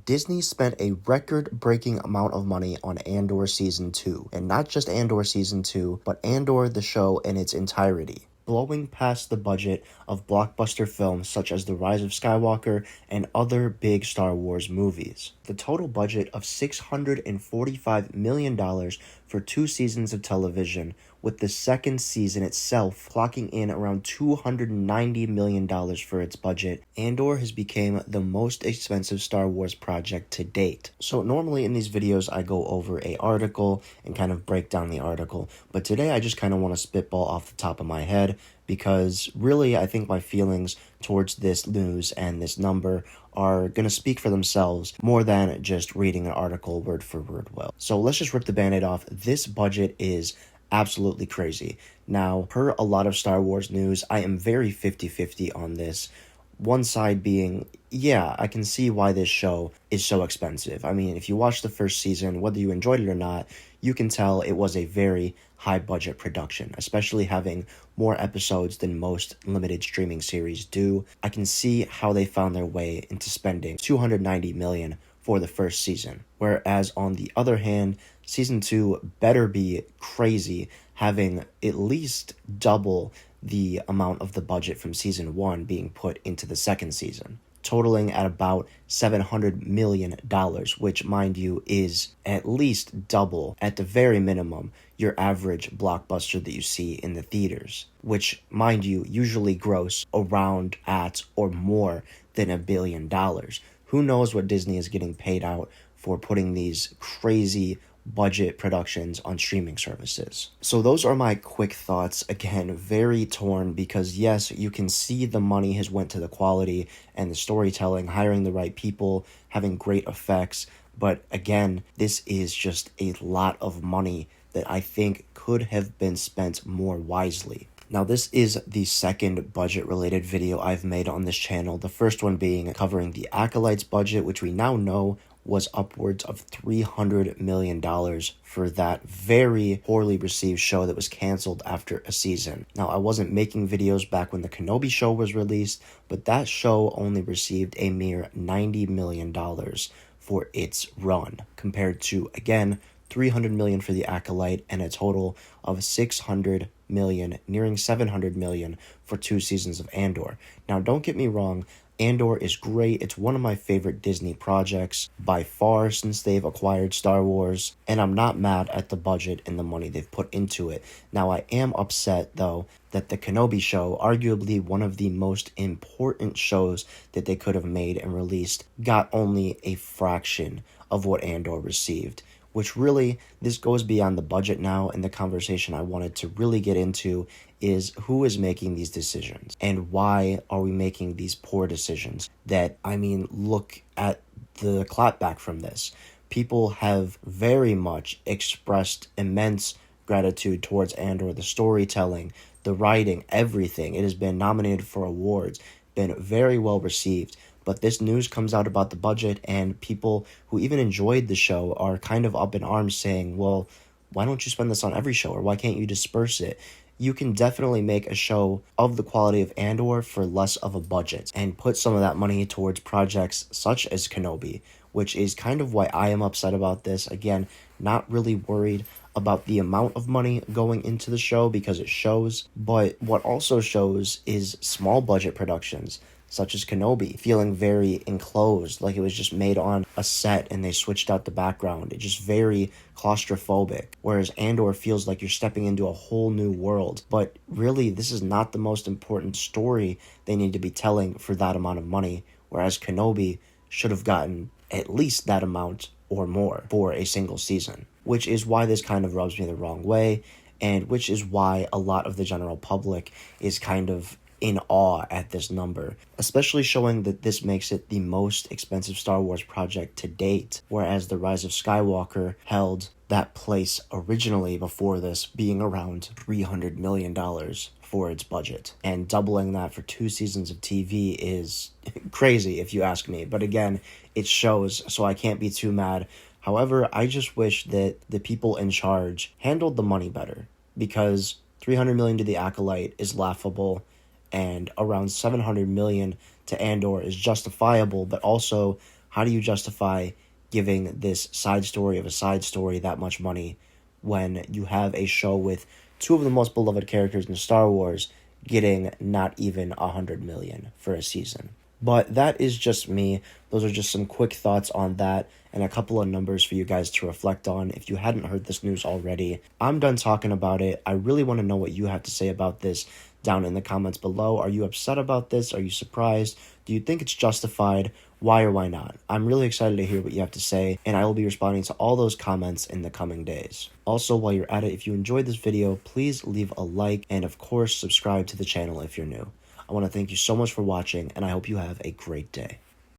Disney spent a record-breaking amount of money on Andor Season 2, and not just Andor Season 2, but Andor the show in its entirety, blowing past the budget of blockbuster films such as The Rise of Skywalker and other big Star Wars movies. The total budget of $645 million for 2 seasons of television, with the second season itself clocking in around $290 million for its budget. Andor has become the most expensive Star Wars project to date. So normally in these videos I go over an article and kind of break down the article, but today I just kind of want to spitball off the top of my head, because really I think my feelings towards this news and this number are going to speak for themselves more than just reading an article word for word will. So let's just rip the band-aid off. This budget is absolutely crazy. Now, per a lot of Star Wars news, I am very 50-50 on this. One side being, yeah, I can see why this show is so expensive. I mean, if you watch the first season, whether you enjoyed it or not, you can tell it was a very high-budget production, especially having more episodes than most limited streaming series do. I can see how they found their way into spending $290 million for the first season. Whereas on the other hand, Season 2 better be crazy, having at least double the amount of the budget from Season 1 being put into the second season, totaling at about $700 million, which, mind you, is at least double, at the very minimum, your average blockbuster that you see in the theaters, which, mind you, usually gross around at or more than $1 billion. Who knows what Disney is getting paid out for putting these crazy budget productions on streaming services. So those are my quick thoughts. Again, very torn, because yes, you can see the money has went to the quality and the storytelling, hiring the right people, having great effects, but again, this is just a lot of money that I think could have been spent more wisely. Now, this is the second budget-related video I've made on this channel, the first one being covering the Acolyte's budget, which we now know was upwards of $300 million for that very poorly received show that was canceled after a season. Now, I wasn't making videos back when the Kenobi show was released, but that show only received a mere $90 million for its run, compared to, again, $300 million for the Acolyte and a total of $600 million, nearing $700 million for 2 seasons of Andor. Now, don't get me wrong, Andor is great. It's one of my favorite Disney projects by far since they've acquired Star Wars, and I'm not mad at the budget and the money they've put into it. Now, I am upset, though, that the Kenobi show, arguably one of the most important shows that they could have made and released, got only a fraction of what Andor received. Which really, this goes beyond the budget now, and the conversation I wanted to really get into is who is making these decisions and why are we making these poor decisions that, look at the clapback from this. People have very much expressed immense gratitude towards Andor, the storytelling, the writing, everything. It has been nominated for awards, been very well received. But this news comes out about the budget, and people who even enjoyed the show are kind of up in arms saying, well, why don't you spend this on every show, or why can't you disperse it? You can definitely make a show of the quality of Andor for less of a budget and put some of that money towards projects such as Kenobi, which is kind of why I am upset about this. Again, not really worried about the amount of money going into the show because it shows, but what also shows is small budget productions such as Kenobi, feeling very enclosed, like it was just made on a set and they switched out the background. It's just very claustrophobic, whereas Andor feels like you're stepping into a whole new world. But really, this is not the most important story they need to be telling for that amount of money, whereas Kenobi should have gotten at least that amount or more for a single season, which is why this kind of rubs me the wrong way, and which is why a lot of the general public is kind of in awe at this number, especially showing that this makes it the most expensive Star Wars project to date, whereas The Rise of Skywalker held that place originally before this, being around $300 million for its budget. And doubling that for 2 seasons of TV is crazy, if you ask me. But again, it shows, so I can't be too mad. However, I just wish that the people in charge handled the money better, because $300 million to the Acolyte is laughable, and around $700 million to Andor is justifiable, but also How do you justify giving this side story of a side story that much money when you have a show with two of the most beloved characters in Star Wars getting not even 100 million for a season? But that is just me. Those are just some quick thoughts on that and a couple of numbers for you guys to reflect on if you hadn't heard this news already. I'm done talking about it. I really want to know what you have to say about this down in the comments below. Are you upset about this? Are you surprised? Do you think it's justified? Why or why not? I'm really excited to hear what you have to say, and I will be responding to all those comments in the coming days. Also, while you're at it, if you enjoyed this video, please leave a like, and of course, subscribe to the channel if you're new. I want to thank you so much for watching, and I hope you have a great day.